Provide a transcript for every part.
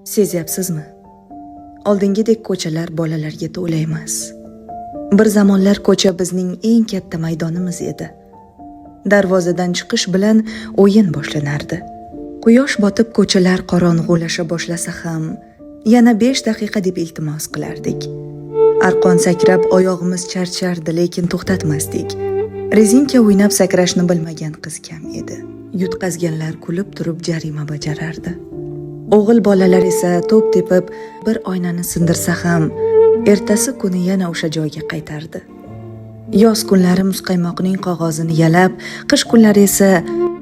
Sezyapsizmi? Oldingidek ko'chalar bolalarga to'la emas. Bir zamonlar ko'cha bizning eng katta maydonimiz edi. Darvozadan chiqish bilan o'yin boshlanardi. Quyosh botib ko'chalar qorong'ulasha boshlasa ham, yana 5 daqiqa deb iltimos qilardik. Arqon sakrab oyog'imiz charchardi, lekin to'xtatmasdik. Rezinka o'ynab sakrashni bilmagan qiz kam edi. Yutqazganlar kulib turib jarima bajarardi. O'g'il bolalar esa to'p tepib bir oynani sindirsa ham, ertasi kuni yana o'sha joyga qaytardi. Yoz kunlari muzqaymoqning qog'ozini yalab, qish kunlari esa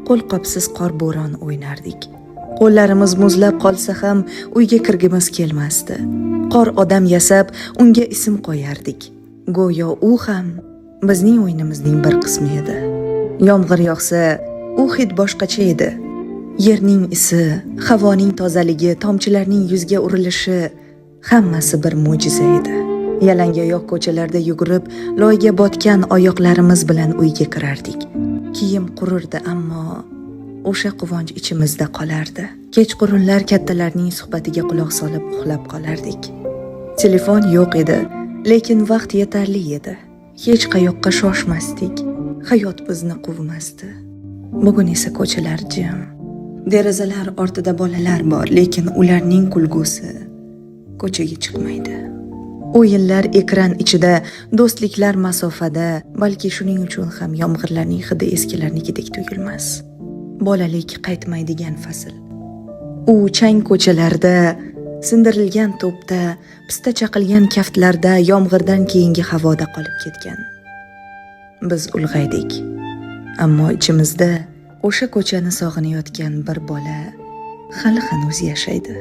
qo'lqopsiz qor bo'ron o'ynardik. Qo'llarimiz muzlab qolsa ham uyga kirgimiz kelmasdi. Qor odam yasab, unga ism qo'yardik. Go'yo u ham bizning o'yinimizning bir qismi edi. Yomg'ir yog'sa, u hid boshqacha edi. Yerning isi, havoning tozaligi, tomchilarning yuzga urilishi hammasi bir mo'jiza edi. Yalangoyoq ko'chalarda yugurib, loyga botgan oyoqlarimiz bilan uyga kirardik. Kiyim qurirdi, ammo o'sha quvonch ichimizda qolardi. Kechqurunlar kattalarning suhbatiga quloq solib uxlab qolardik. Telefon yo'q edi, lekin vaqt yetarli edi. Hech qayoqqa shoshmasdik. Hayot bizni quvmasdi. Bugun esa ko'chalar jim. Derazalar ortida bolalar bor, lekin ularning kulgusi ko'chaga chiqmaydi. O'yinlar ekran ichida, do'stliklar masofada, balki shuning uchun ham yomg'irlarning hidi eskilarnikidek tuyulmas. Bolalik qaytmaydigan fasl. U chang ko'chalarda, sindirilgan to'pda, pista chaqilgan kaftlarda, yomg'irdan keyingi havoda qolib ketgan. Biz ulg'aydik, ammo ichimizda o'sha ko'chani sog'inayotgan bir bola hali hanuz yashaydi.